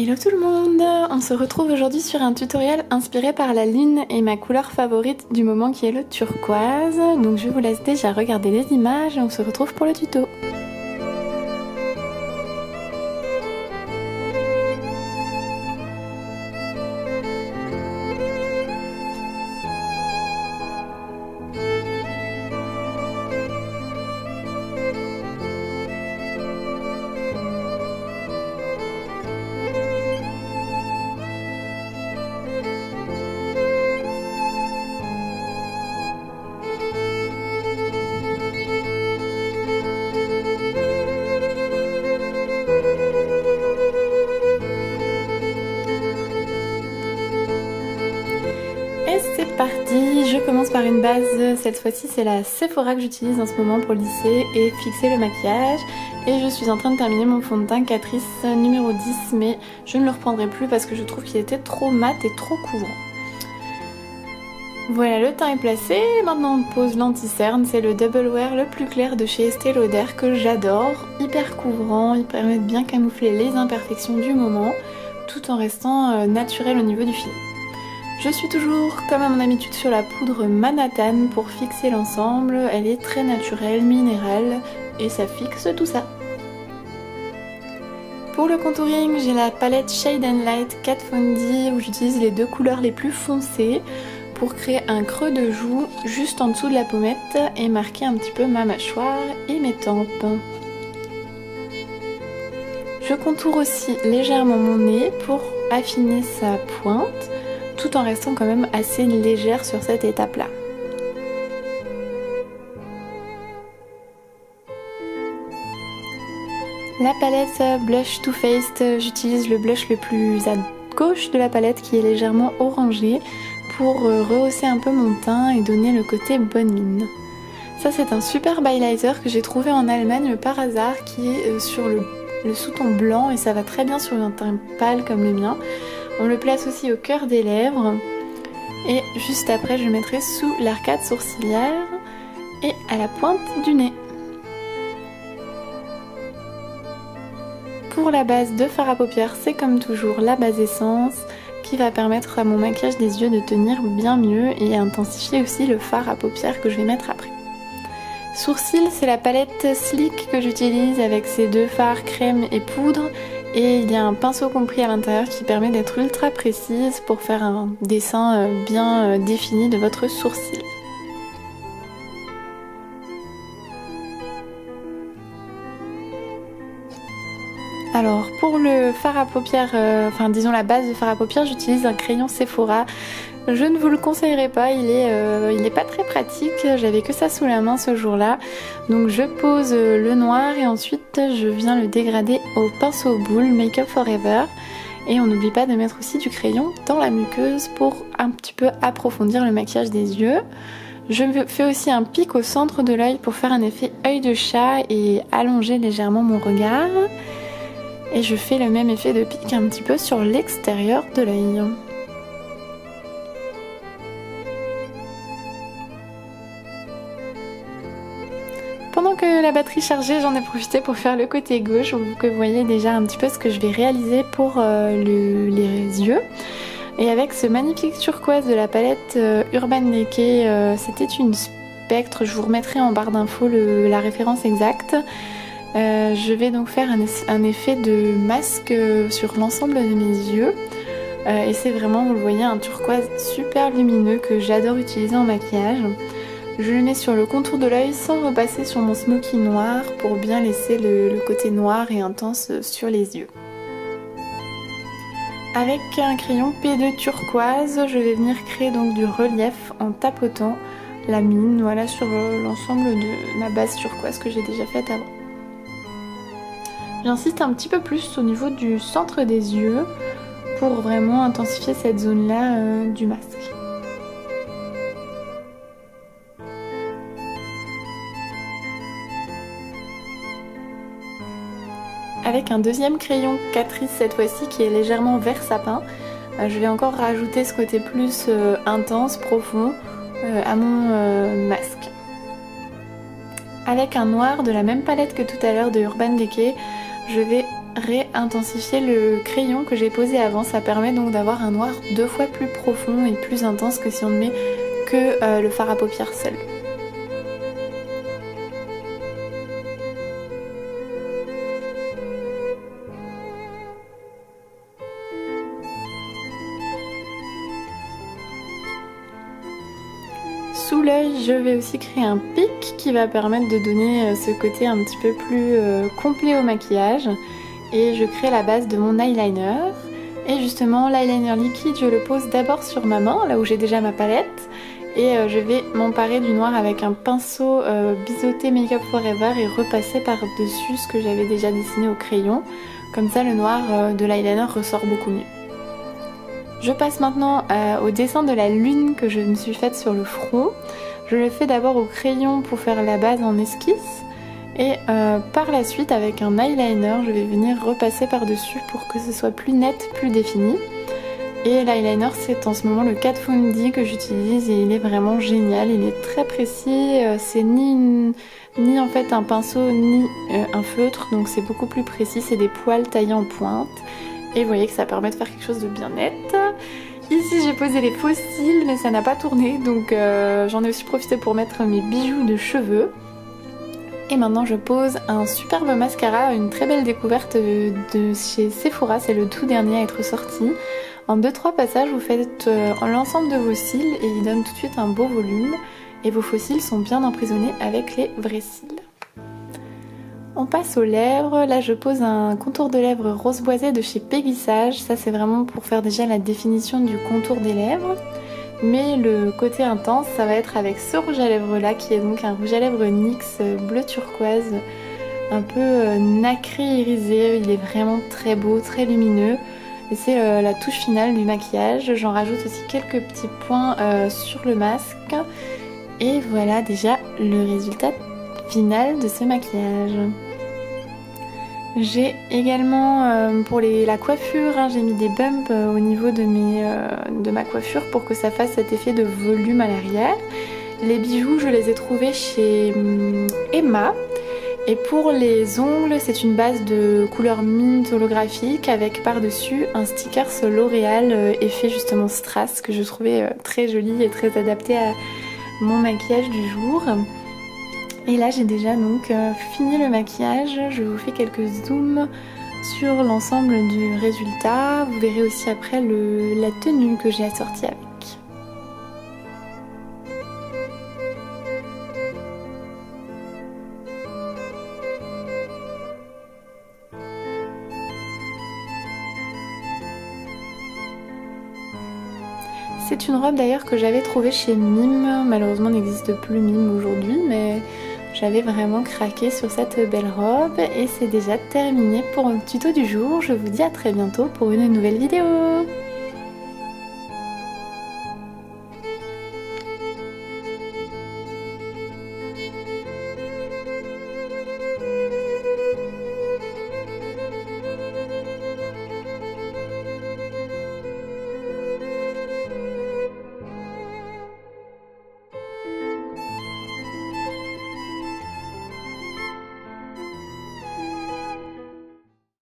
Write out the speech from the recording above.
Hello tout le monde! On se retrouve aujourd'hui sur un tutoriel inspiré par la lune et ma couleur favorite du moment qui est le turquoise. Donc je vous laisse déjà regarder les images et on se retrouve pour le tuto. Et c'est parti, je commence par une base, cette fois-ci c'est la Sephora que j'utilise en ce moment pour lisser et fixer le maquillage. Et je suis en train de terminer mon fond de teint Catrice numéro 10, mais je ne le reprendrai plus parce que je trouve qu'il était trop mat et trop couvrant. Voilà, le teint est placé, maintenant on pose l'anti-cerne, c'est le Double Wear le plus clair de chez Estée Lauder que j'adore, hyper couvrant, il permet de bien camoufler les imperfections du moment, tout en restant naturel au niveau du fil. Je suis toujours, comme à mon habitude, sur la poudre Manhattan pour fixer l'ensemble. Elle est très naturelle, minérale, et ça fixe tout ça. Pour le contouring, j'ai la palette Shade & Light Kat Von D où j'utilise les deux couleurs les plus foncées pour créer un creux de joue juste en dessous de la pommette et marquer un petit peu ma mâchoire et mes tempes. Je contourne aussi légèrement mon nez pour affiner sa pointe, tout en restant quand même assez légère sur cette étape-là. La palette Blush Too Faced, j'utilise le blush le plus à gauche de la palette qui est légèrement orangé pour rehausser un peu mon teint et donner le côté bonne mine. Ça c'est un super highlighter que j'ai trouvé en Allemagne par hasard qui est sur le sous-ton blanc et ça va très bien sur un teint pâle comme le mien. On le place aussi au cœur des lèvres et juste après je le mettrai sous l'arcade sourcilière et à la pointe du nez. Pour la base de fard à paupières, c'est comme toujours la base essence qui va permettre à mon maquillage des yeux de tenir bien mieux et intensifier aussi le fard à paupières que je vais mettre après. Sourcils, c'est la palette Sleek que j'utilise avec ces deux fards crème et poudre. Et il y a un pinceau compris à l'intérieur qui permet d'être ultra précise pour faire un dessin bien défini de votre sourcil. Alors pour le fard à paupières, disons la base de fard à paupières, j'utilise un crayon Sephora. Je ne vous le conseillerais pas, il est pas très pratique, j'avais que ça sous la main ce jour-là. Donc je pose le noir et ensuite je viens le dégrader au pinceau boule Make Up Forever. Et on n'oublie pas de mettre aussi du crayon dans la muqueuse pour un petit peu approfondir le maquillage des yeux. Je fais aussi un pic au centre de l'œil pour faire un effet œil de chat et allonger légèrement mon regard. Et je fais le même effet de pic un petit peu sur l'extérieur de l'œil. Pendant que la batterie chargeait, j'en ai profité pour faire le côté gauche, où vous voyez déjà un petit peu ce que je vais réaliser pour les yeux. Et avec ce magnifique turquoise de la palette Urban Decay, c'était une spectre, je vous remettrai en barre d'infos la référence exacte. Je vais donc faire un effet de masque sur l'ensemble de mes yeux. Et c'est vraiment, vous le voyez, un turquoise super lumineux que j'adore utiliser en maquillage. Je le mets sur le contour de l'œil sans repasser sur mon smoky noir pour bien laisser le côté noir et intense sur les yeux. Avec un crayon P2 turquoise, je vais venir créer donc du relief en tapotant la mine, voilà, sur l'ensemble de ma base turquoise que j'ai déjà faite avant. J'insiste un petit peu plus au niveau du centre des yeux pour vraiment intensifier cette zone-là du masque. Avec un deuxième crayon Catrice cette fois-ci qui est légèrement vert sapin, je vais encore rajouter ce côté plus intense, profond à mon masque. Avec un noir de la même palette que tout à l'heure de Urban Decay, je vais réintensifier le crayon que j'ai posé avant. Ça permet donc d'avoir un noir 2 fois plus profond et plus intense que si on ne met que le fard à paupières seul. Sous l'œil, je vais aussi créer un pic qui va permettre de donner ce côté un petit peu plus complet au maquillage. Et je crée la base de mon eyeliner. Et justement, l'eyeliner liquide, je le pose d'abord sur ma main, là où j'ai déjà ma palette. Et je vais m'emparer du noir avec un pinceau biseauté Make Up Forever et repasser par-dessus ce que j'avais déjà dessiné au crayon. Comme ça, le noir de l'eyeliner ressort beaucoup mieux. Je passe maintenant au dessin de la lune que je me suis faite sur le front. Je le fais d'abord au crayon pour faire la base en esquisse. Et par la suite, avec un eyeliner, je vais venir repasser par-dessus pour que ce soit plus net, plus défini. Et l'eyeliner, c'est en ce moment le Kat Von D que j'utilise et il est vraiment génial. Il est très précis, c'est ni en fait un pinceau ni un feutre, donc c'est beaucoup plus précis, c'est des poils taillés en pointe. Et vous voyez que ça permet de faire quelque chose de bien net. Ici j'ai posé les faux cils mais ça n'a pas tourné, donc j'en ai aussi profité pour mettre mes bijoux de cheveux. Et maintenant je pose un superbe mascara, une très belle découverte de chez Sephora, c'est le tout dernier à être sorti. En 2-3 passages vous faites l'ensemble de vos cils et il donne tout de suite un beau volume. Et vos faux cils sont bien emprisonnés avec les vrais cils. On passe aux lèvres, là je pose un contour de lèvres rose boisé de chez Peggy Sage, ça c'est vraiment pour faire déjà la définition du contour des lèvres. Mais le côté intense ça va être avec ce rouge à lèvres là qui est donc un rouge à lèvres NYX bleu turquoise, un peu nacré irisé, il est vraiment très beau, très lumineux. Et c'est la touche finale du maquillage, j'en rajoute aussi quelques petits points sur le masque. Et voilà déjà le résultat final de ce maquillage. J'ai également pour la coiffure, j'ai mis des bumps au niveau de ma coiffure pour que ça fasse cet effet de volume à l'arrière. Les bijoux, je les ai trouvés chez Emma. Et pour les ongles, c'est une base de couleur mint holographique avec par-dessus un sticker L'Oréal effet justement strass que je trouvais très joli et très adapté à mon maquillage du jour. Et là j'ai déjà donc fini le maquillage, je vous fais quelques zooms sur l'ensemble du résultat. Vous verrez aussi après la tenue que j'ai assortie avec. C'est une robe d'ailleurs que j'avais trouvée chez Mime, malheureusement n'existe plus Mime aujourd'hui, mais j'avais vraiment craqué sur cette belle robe et c'est déjà terminé pour le tuto du jour. Je vous dis à très bientôt pour une nouvelle vidéo.